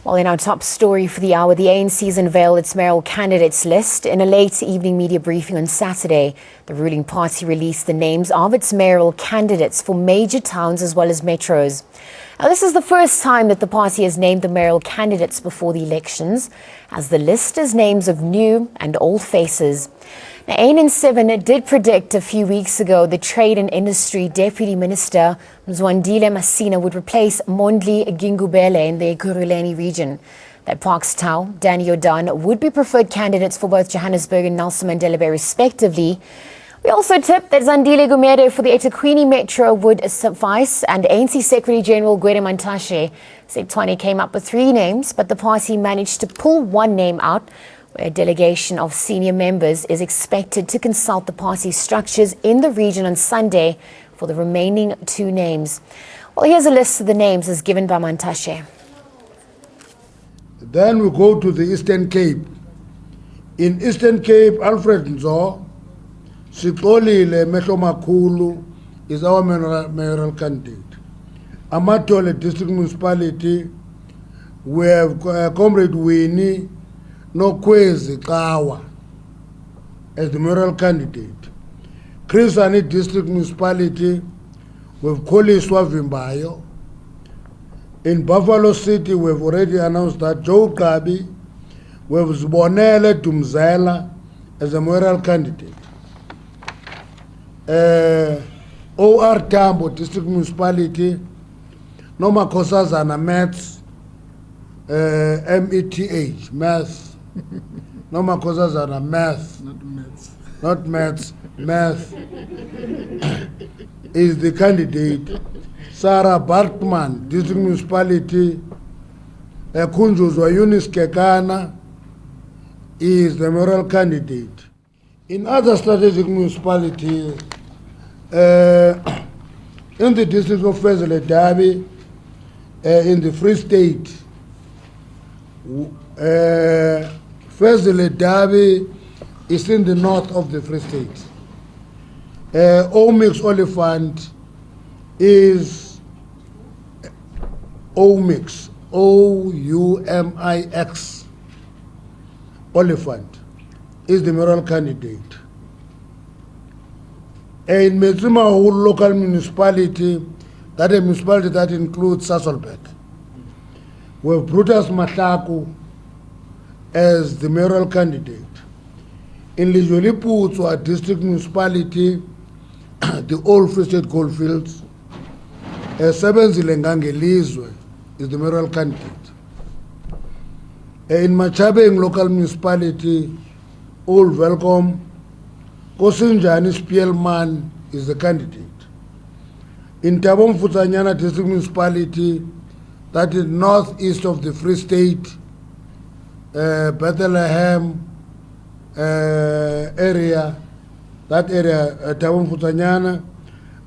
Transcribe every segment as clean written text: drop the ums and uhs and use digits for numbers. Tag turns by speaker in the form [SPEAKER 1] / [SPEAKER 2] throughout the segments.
[SPEAKER 1] Well, in our top story for the hour, the ANC's unveiled its mayoral candidates list. In a late evening media briefing on Saturday, the ruling party released the names of its mayoral candidates for major towns as well as metros. Now, this is the first time that the party has named the mayoral candidates before the elections, as the list is names of new and old faces. Now, AN7 did predict a few weeks ago the Trade and Industry Deputy Minister Mzwandile Masina would replace Mondli Gingubele in the Ekurhuleni region. That Parks Tau, Danny Odan would be preferred candidates for both Johannesburg and Nelson Mandela Bay respectively. We also tipped that Zandile Gumede for the eThekwini Metro would suffice, and ANC Secretary General Gwede Mantashe said Tshwane came up with 3 names, but the party managed to pull one name out, where a delegation of senior members is expected to consult the party's structures in the region on Sunday for the remaining 2 names. Well, here's a list of the names as given by Mantashe.
[SPEAKER 2] Then we go to the Eastern Cape. In Eastern Cape, Alfred Nzo, Sikolile Mehlomakulu is our mayoral candidate. Amatole District Municipality, we have Comrade Winnie Nokwezi Kawa as the mayoral candidate. Chris Hani District Municipality, we have Koli Swavimbayo. In Buffalo City, we have already announced that Joe Kabi, we have Zbonele Dumzela as a mayoral candidate. OR Tambo District Municipality, Noma Kosazana Mets, METH, Math. Noma Kosazana Math. Not Mets, Math is the candidate. Sarah Bartman, District Municipality, Kunjuzwa Eunice Kekana is the mayoral candidate. In other strategic municipalities, in the district of Fezile Dabi, in the Free State, Fezile Dabi is in the north of the Free State. Omix Oliphant is Omix, Oumix, Oliphant is the mayoral candidate. In Metsima local municipality, that is a municipality that includes Sasolburg, we have Brutus Matlaku as the mayoral candidate. In Lijoliputswa district municipality, the old Free State goldfields, Sebenzile Ngangelizwe is the mayoral candidate. In Machabeng local municipality, Old Welcome, Kosinjani Spielman is the candidate. In Tabom Futanyana district municipality, that is northeast of the Free State, Bethlehem area, that area, Tabom Futanyana,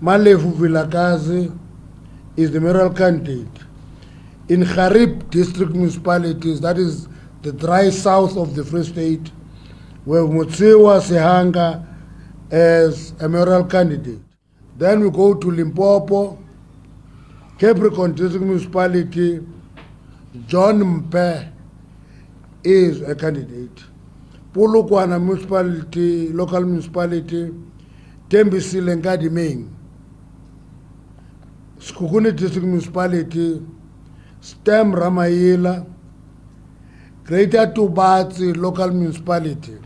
[SPEAKER 2] Malefu Vilakazi is the mayoral candidate. In Harib district municipalities, that is the dry south of the Free State, we have Mutsiwa Sehanga as a mayoral candidate. Then we go to Limpopo, Capricorn district municipality, John Mpe is a candidate. Polokwane municipality, local municipality, Tembisile Ngadi Main. Skuguni district municipality, Stem Ramayela, Greater Tubatsi local municipality.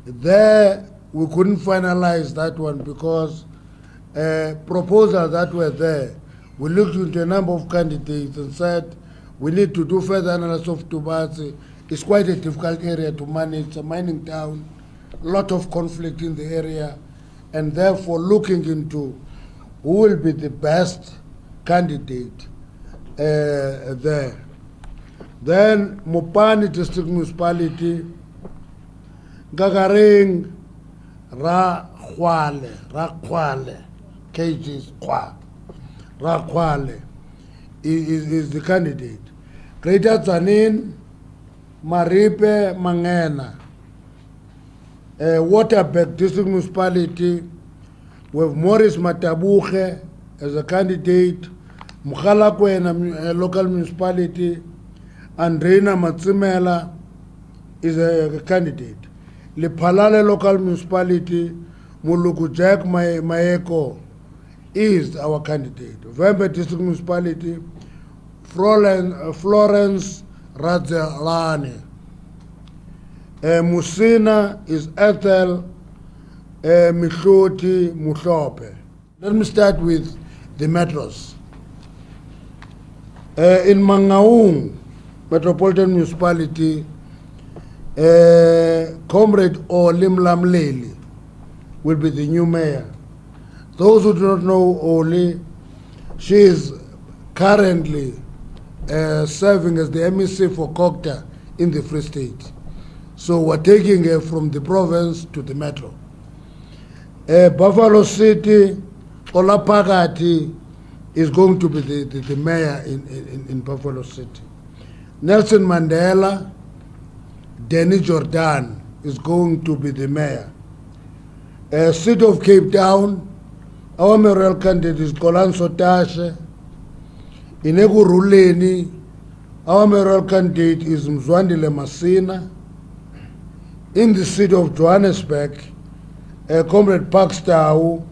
[SPEAKER 2] There we couldn't finalize that one because proposals that were there, we looked into a number of candidates and said we need to do further analysis of Tubatsi. It's quite a difficult area to manage, it's a mining town, a lot of conflict in the area, and therefore looking into who will be the best candidate there. Then Mopani district municipality, Gagaring Rakwale, KG's Kwa, Rakwale is the candidate. Greater Tzanin, Maripe Mangena, Waterberg district municipality, with Morris Matabuche as a candidate, Mukhalakwe in a local municipality, Andrina Matsimela is a candidate. Liphalale local municipality, Muluku Jack Maeko is our candidate. Vembe district municipality, Florence Radzelane. Musina is Ethel Mihloti Muhlope. Let me start with the metros. In Mangaung Metropolitan Municipality, Comrade Olim Lamleli will be the new mayor. Those who do not know Oli, she is currently serving as the MEC for Kokta in the Free State. So we're taking her from the province to the metro. Buffalo City, Olapagati is going to be the mayor in Buffalo City. Nelson Mandela, Denny Jordan is going to be the mayor. City of Cape Town, our mayoral candidate is Golan Sotashe. In Eguruleni, our mayoral candidate is Mzwandile Masina. In the city of Johannesburg, Comrade Pakstau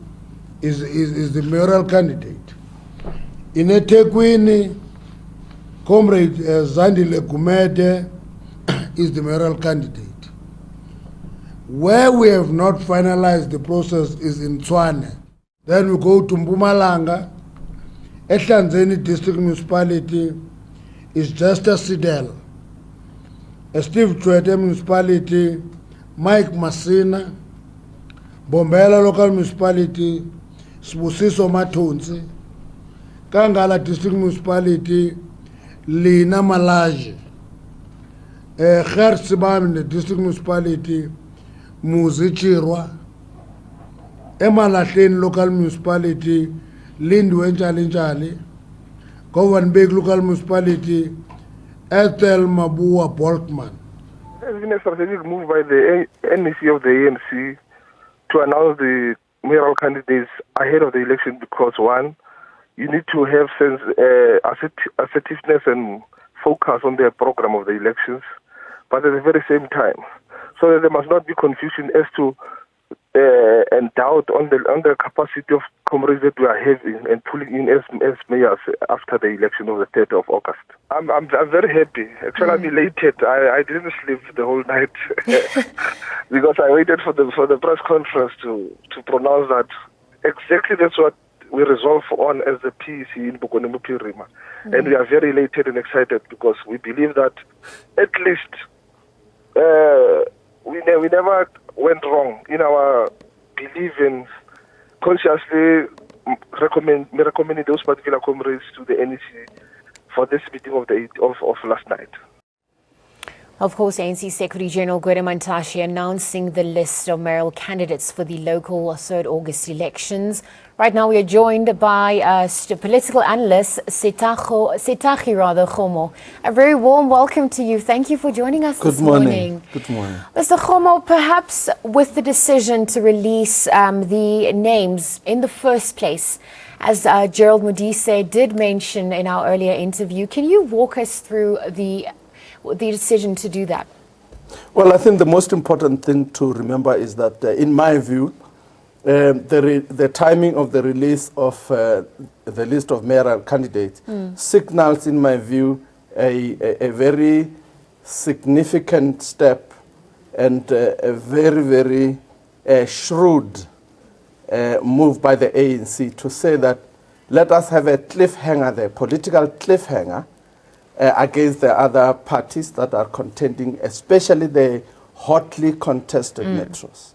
[SPEAKER 2] is the mayoral candidate. In eThekwini, Comrade Zandile Gumede is the mayoral candidate. Where we have not finalized the process is in Tshwane. Then we go to Mpumalanga. Ehlanzeni District Municipality is Justice Sidel. Steve Chwete Municipality, Mike Masina. Bombela Local Municipality, Sbusiso Matonsi. Kangala District Municipality, Lina Malaje. Khersibam District Municipality, Muzichirwa. Emalahleni Local Municipality, Lindwe Njali. Gowanbek Local Municipality, Ethel Mabua Boltman.
[SPEAKER 3] There's been a strategic move by the NEC of the ANC to announce the mayoral candidates ahead of the election because, one, you need to have assertiveness and focus on the program of the elections, but at the very same time, so that there must not be confusion as to and doubt on the capacity of comrades that we are having and pulling in as mayors after the election of the 3rd of August. I'm very happy. Actually, I'm elated. I didn't sleep the whole night because I waited for the press conference to pronounce that. Exactly, that's what we resolve on as the PEC in Bukonemu-Pirima. And we are very elated and excited because we believe that at least we never went wrong in our belief in consciously recommending those particular comrades to the NEC for this meeting of last night.
[SPEAKER 1] Of course, ANC Secretary General Gwede Mantashe announcing the list of mayoral candidates for the local 3rd August elections. Right now, we are joined by political analyst Sethakgi Kgomo. A very warm welcome to you. Thank you for joining us this morning.
[SPEAKER 4] Good morning.
[SPEAKER 1] Mr. Kgomo, perhaps with the decision to release the names in the first place, as Gerald Modise did mention in our earlier interview, can you walk us through the decision to do that?
[SPEAKER 4] Well, I think the most important thing to remember is that, in my view, the timing of the release of the list of mayoral candidates signals, in my view, a very significant step and a very, very shrewd move by the ANC to say that let us have a cliffhanger there, political cliffhanger, against the other parties that are contending, especially the hotly contested metros.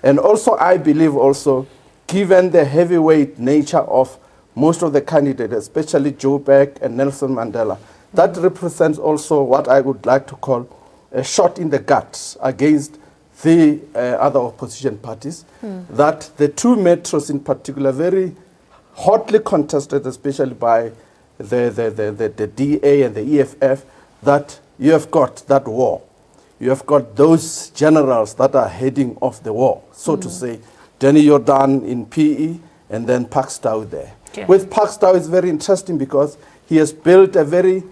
[SPEAKER 4] And also, I believe also, given the heavyweight nature of most of the candidates, especially Joe Beck and Nelson Mandela, that represents also what I would like to call a shot in the gut against the other opposition parties, that the two metros in particular, very hotly contested, especially by the DA and the EFF, that you have got that war. You have got those generals that are heading off the war, so to say. Denny Jordan in PE and then Pakstau there. Yeah. With Pakstau, it's very interesting because he has built a very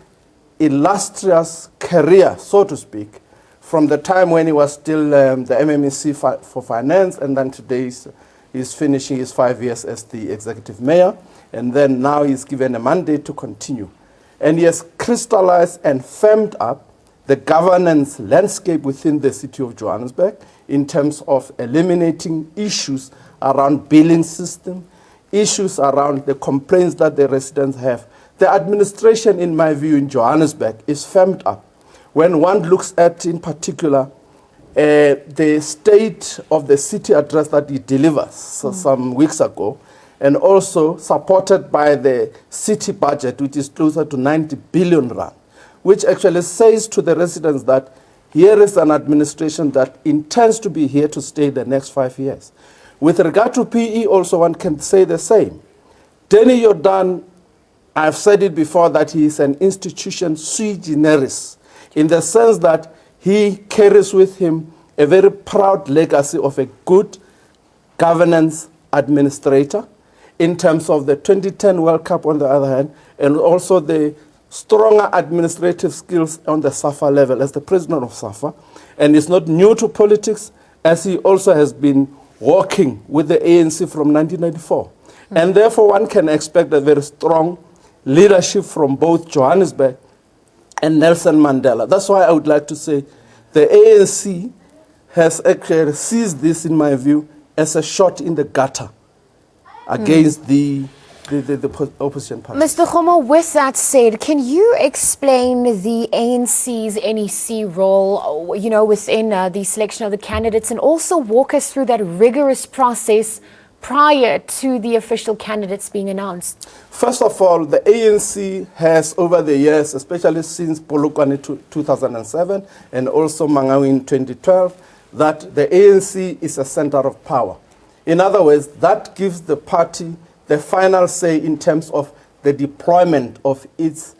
[SPEAKER 4] illustrious career, so to speak, from the time when he was still the MMEC for finance, and then today he's finishing his 5 years as the executive mayor, and then now he's given a mandate to continue. And he has crystallized and firmed up the governance landscape within the city of Johannesburg in terms of eliminating issues around billing system, issues around the complaints that the residents have. The administration, in my view, in Johannesburg is firmed up. When one looks at, in particular, the state of the city address that he delivers some weeks ago, and also supported by the city budget, which is closer to 90 billion rand, which actually says to the residents that here is an administration that intends to be here to stay the next 5 years. With regard to PE, also one can say the same. Danny Jordan, I've said it before, that he is an institution sui generis, in the sense that he carries with him a very proud legacy of a good governance administrator in terms of the 2010 World Cup on the other hand, and also the stronger administrative skills on the SAFA level as the president of SAFA. And is not new to politics, as he also has been working with the ANC from 1994. And therefore one can expect a very strong leadership from both Johannesburg and Nelson Mandela. That's why I would like to say the ANC has actually seized this, in my view, as a shot in the gutter against the opposition party.
[SPEAKER 1] Mr. Kgomo, with that said, can you explain the ANC's NEC role, within the selection of the candidates, and also walk us through that rigorous process prior to the official candidates being announced?
[SPEAKER 4] First of all, the ANC has, over the years, especially since Polokwane 2007 and also Mangaung in 2012, that the ANC is a center of power. In other words, that gives the party the final say in terms of the deployment of its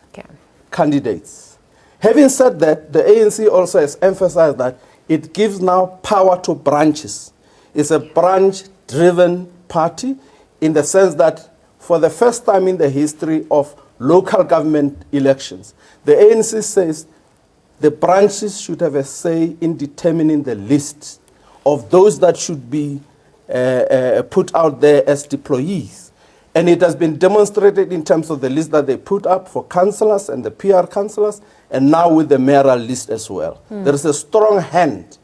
[SPEAKER 4] candidates. Having said that, the ANC also has emphasized that it gives now power to branches. It's a branch-driven party in the sense that for the first time in the history of local government elections, the ANC says the branches should have a say in determining the list of those that should be put out there as deployees. And it has been demonstrated in terms of the list that they put up for councillors and the PR councillors, and now with the mayoral list as well. There is a strong hand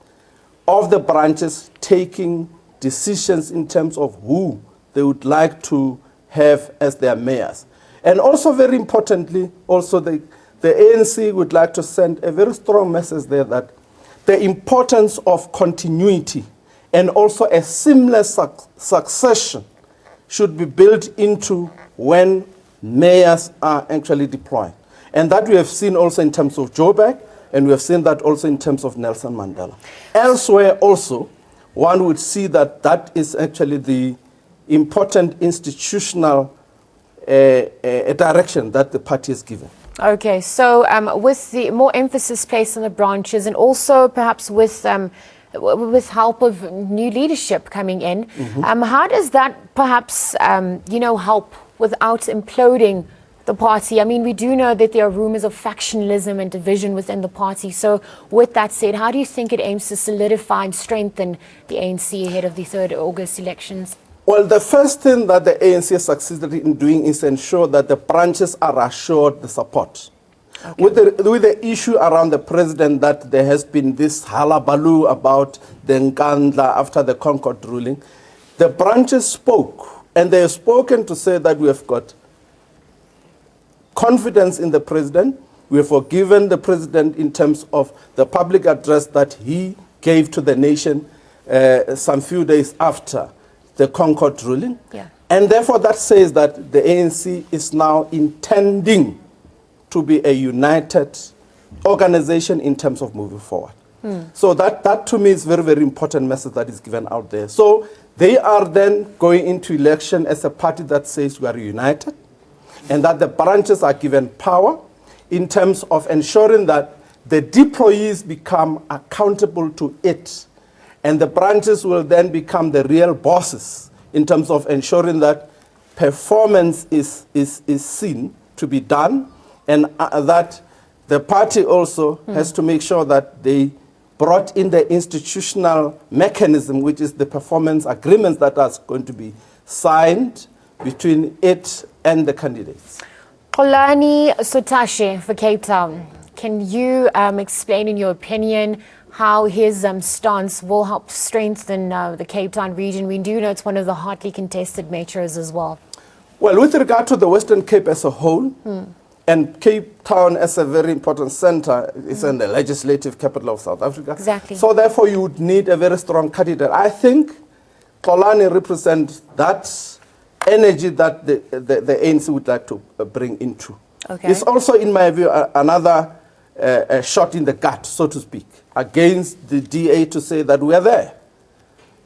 [SPEAKER 4] of the branches taking decisions in terms of who they would like to have as their mayors. And also very importantly, also the ANC would like to send a very strong message there that the importance of continuity and also a seamless succession should be built into when mayors are actually deployed. And that we have seen also in terms of Joburg, and we have seen that also in terms of Nelson Mandela. Elsewhere also, one would see that that is actually the important institutional direction that the party is given.
[SPEAKER 1] Okay, so with the more emphasis placed on the branches, and also perhaps with help of new leadership coming in, how does that perhaps help without imploding the party? I mean, we do know that there are rumors of factionalism and division within the party. So with that said, how do you think it aims to solidify and strengthen the ANC ahead of the 3rd August elections?
[SPEAKER 4] Well, the first thing that the ANC has succeeded in doing is ensure that the branches are assured the support. Okay. With the issue around the president, that there has been this hullabaloo about the Nkandla after the Concord ruling, the branches spoke, and they have spoken to say that we have got confidence in the president. We have forgiven the president in terms of the public address that he gave to the nation some few days after the Concord ruling.
[SPEAKER 1] Yeah. And
[SPEAKER 4] therefore that says that the ANC is now intending to be a united organization in terms of moving forward. So that to me is very, very important message that is given out there. So they are then going into election as a party that says we are united, and that the branches are given power in terms of ensuring that the deployees become accountable to it. And the branches will then become the real bosses in terms of ensuring that performance is seen to be done, and that The party also has to make sure that they brought in the institutional mechanism, which is the performance agreements that are going to be signed between it and the candidates.
[SPEAKER 1] Xolani Sotashe for Cape Town. Can you explain, in your opinion, how his stance will help strengthen the Cape Town region? We do know it's one of the hotly contested metros as well.
[SPEAKER 4] Well, with regard to the Western Cape as a whole, and Cape Town as a very important center, it's in the legislative capital of South Africa.
[SPEAKER 1] Exactly.
[SPEAKER 4] So therefore, you would need a very strong candidate. I think Xolani represents that energy that the ANC would like to bring into.
[SPEAKER 1] Okay.
[SPEAKER 4] It's also, in my view, another shot in the gut, so to speak, against the DA to say that we are there.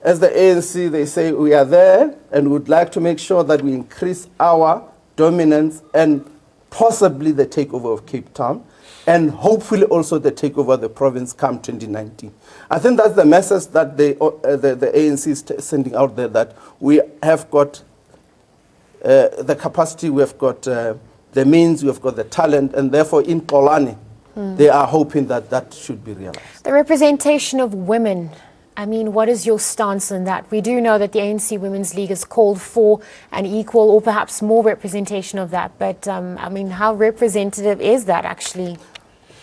[SPEAKER 4] As the ANC, they say we are there and would like to make sure that we increase our dominance and possibly the takeover of Cape Town, and hopefully also the takeover of the province come 2019. I think that's the message that the ANC is sending out there, that we have got the capacity, we have got the means, we have got the talent, and therefore in Xolani, they are hoping that that should be realized.
[SPEAKER 1] The representation of women, I mean, what is your stance on that? We do know that the ANC Women's League has called for an equal or perhaps more representation of that. But, I mean, how representative is that actually?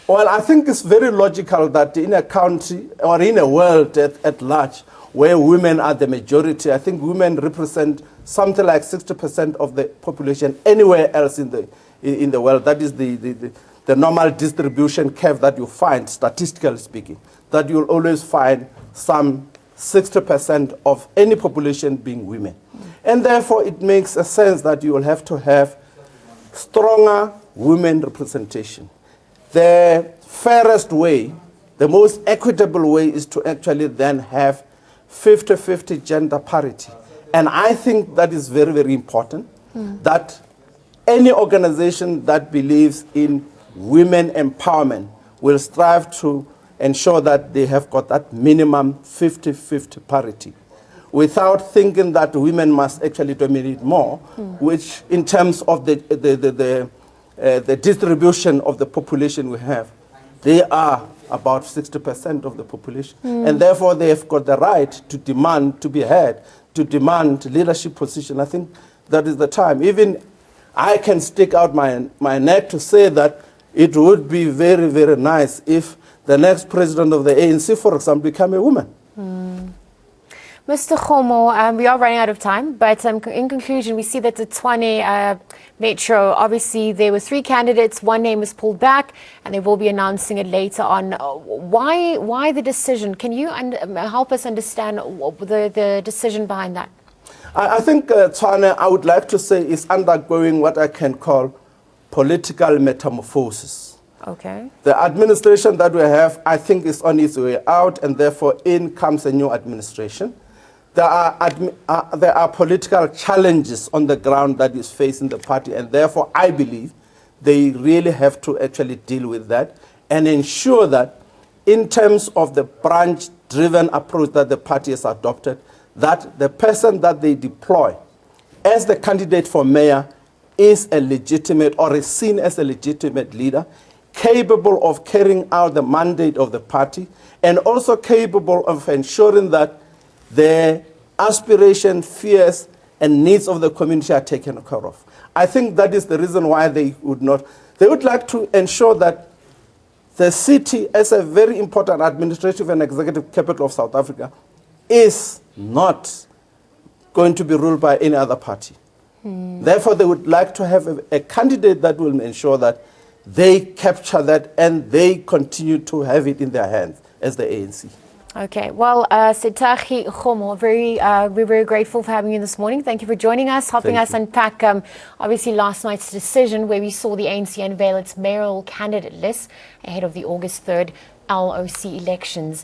[SPEAKER 4] Well, I think it's very logical that in a country or in a world at large where women are the majority, I think women represent something like 60% of the population anywhere else in the world. That is the normal distribution curve that you find, statistically speaking, that you'll always find some 60% of any population being women. And therefore, it makes a sense that you will have to have stronger women representation. The fairest way, the most equitable way, is to actually then have 50-50 gender parity. And I think that is very, very important, that any organization that believes in women empowerment will strive to ensure that they have got that minimum 50-50 parity, without thinking that women must actually dominate more, which in terms of the distribution of the population we have, they are about 60% of the population. And therefore they have got the right to demand to be heard, to demand leadership position. I think that is the time. Even I can stick out my neck to say that it would be very, very nice if the next president of the ANC, for example, become a woman.
[SPEAKER 1] Mr. Kgomo, we are running out of time, but in conclusion, we see that the Tshwane Metro, obviously there were 3 candidates, one name was pulled back, and they will be announcing it later on. Why the decision? Can you help us understand the decision behind that?
[SPEAKER 4] I think Tshwane, I would like to say, is undergoing what I can call political metamorphosis.
[SPEAKER 1] Okay.
[SPEAKER 4] The administration that we have, I think, is on its way out, and therefore in comes a new administration. There are political challenges on the ground that is facing the party, and therefore I believe they really have to actually deal with that and ensure that in terms of the branch-driven approach that the party has adopted, that the person that they deploy as the candidate for mayor is a legitimate or is seen as a legitimate leader, capable of carrying out the mandate of the party, and also capable of ensuring that the aspirations, fears, and needs of the community are taken care of. I think that is the reason why they would not. They would like to ensure that the city, as a very important administrative and executive capital of South Africa, is not going to be ruled by any other party. Therefore, they would like to have a candidate that will ensure that they capture that and they continue to have it in their hands as the ANC.
[SPEAKER 1] Okay, well, Sethakgi Kgomo, we're very grateful for having you this morning. Thank you for joining us, helping us unpack, obviously, last night's decision where we saw the ANC unveil its mayoral candidate list ahead of the August 3rd LOC elections.